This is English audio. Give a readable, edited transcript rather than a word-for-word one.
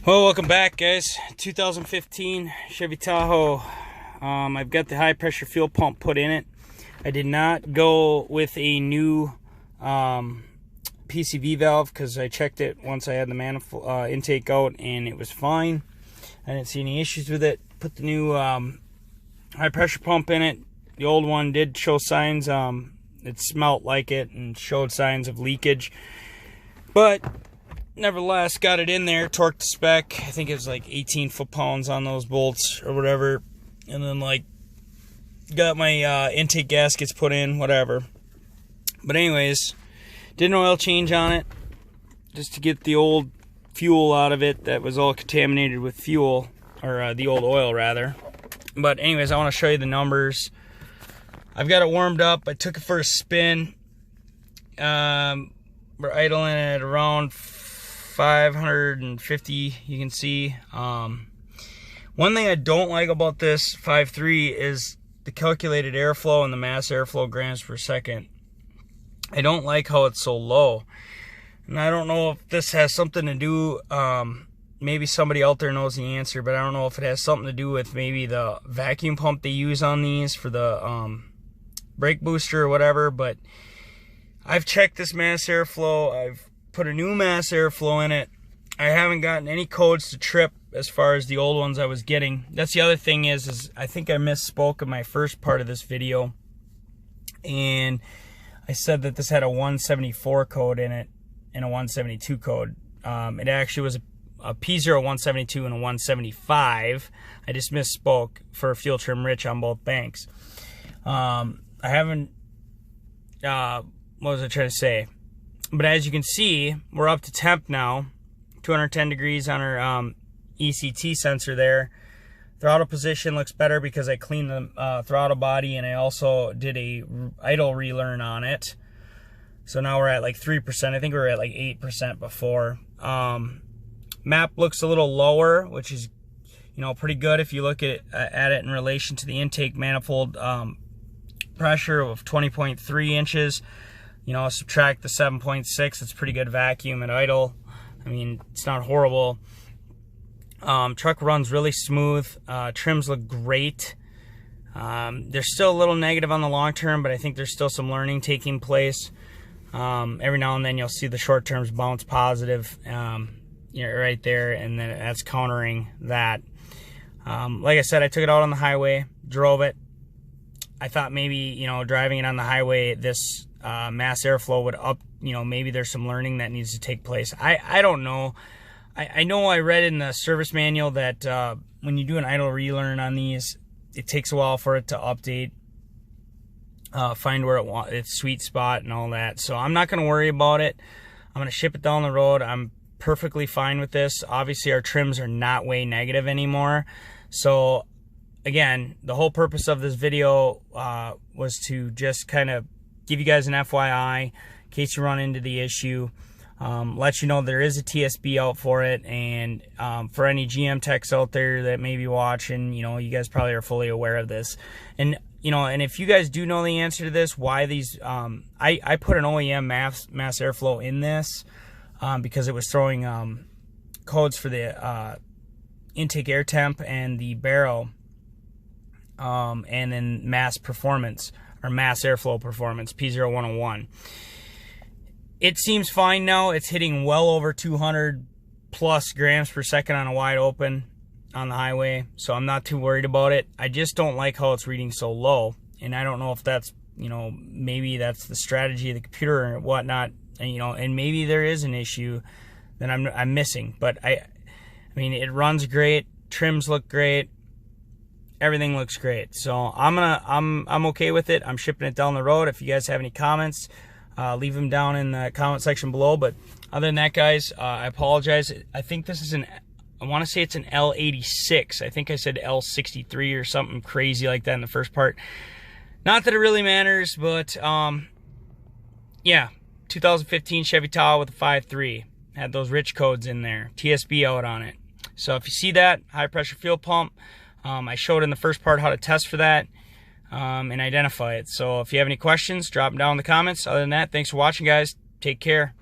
Well, welcome back, guys. 2015 Chevy Tahoe. I've got the high pressure fuel pump put in it. I did not go with a new PCV valve because I checked it once I had the manifold intake out and it was fine. I didn't see any issues with it. Put the new high pressure pump in it. The old one did show signs. It smelt like it and showed signs of leakage, but nevertheless got it in there, torqued the spec. I think it was like 18 foot-pounds on those bolts or whatever, and then like got my intake gaskets put in, whatever. But anyways, did an oil change on it just to get the old fuel out of it that was all contaminated with fuel, or the old oil rather. But anyways, I want to show you the numbers. I've got it warmed up. I took it for a spin. We're idling at around 550, you can see. One thing I don't like about this 5.3 is the calculated airflow and the mass airflow grams per second. I don't like how it's so low, and I don't know if this has something to do, maybe somebody out there knows the answer, but I don't know if it has something to do with maybe the vacuum pump they use on these for the brake booster or whatever. But I've checked this mass airflow. I've put a new mass airflow in it. I haven't gotten any codes to trip as far as the old ones I was getting. That's the other thing is I think I misspoke in my first part of this video, and I said that this had a 174 code in it and a 172 code. It actually was a P0172 and a 175. I just misspoke for fuel trim rich on both banks. I haven't, what was I trying to say? But as you can see, we're up to temp now, 210 degrees on our ECT sensor there. Throttle position looks better because I cleaned the throttle body, and I also did a idle relearn on it. So now we're at like 3%. I think we were at like 8% before. Map looks a little lower, which is, you know, pretty good if you look at it in relation to the intake manifold pressure of 20.3 inches. You know, subtract the 7.6, it's pretty good vacuum and idle. I mean, it's not horrible. Truck runs really smooth. Trims look great. There's still a little negative on the long term, but I think there's still some learning taking place. Every now and then you'll see the short terms bounce positive, you know, right there, and then that's countering that. Like I said, I took it out on the highway, drove it. I thought maybe, you know, driving it on the highway, this mass airflow would up, you know, maybe there's some learning that needs to take place. I don't know. I know I read in the service manual that when you do an idle relearn on these, it takes a while for it to update, find where its sweet spot and all that. So I'm not going to worry about it. I'm going to ship it down the road. I'm perfectly fine with this. Obviously, our trims are not way negative anymore. So again, the whole purpose of this video was to just kind of give you guys an FYI in case you run into the issue. Let you know there is a TSB out for it, and for any GM techs out there that may be watching, you know, you guys probably are fully aware of this. And you know, and if you guys do know the answer to this, why these, I put an OEM mass airflow in this because it was throwing codes for the intake air temp and the barrel, and then mass performance, or mass airflow performance, P0101. It seems fine now. It's hitting well over 200 plus grams per second on a wide open on the highway, so I'm not too worried about it. I just don't like how it's reading so low, and I don't know if that's, you know, maybe that's the strategy of the computer or whatnot, and, you know, and maybe there is an issue that I'm missing. But I mean, it runs great, trims look great, everything looks great. So I'm okay with it. I'm shipping it down the road. If you guys have any comments, leave them down in the comment section below. But other than that, guys, I apologize. I think this is I want to say it's an L86. I think I said L63 or something crazy like that in the first part. Not that it really matters, but yeah, 2015 Chevy Tahoe with a 5.3. Had those rich codes in there. TSB out on it. So if you see that, high pressure fuel pump, I showed in the first part how to test for that and identify it. So if you have any questions, drop them down in the comments. Other than that, thanks for watching, guys. Take care.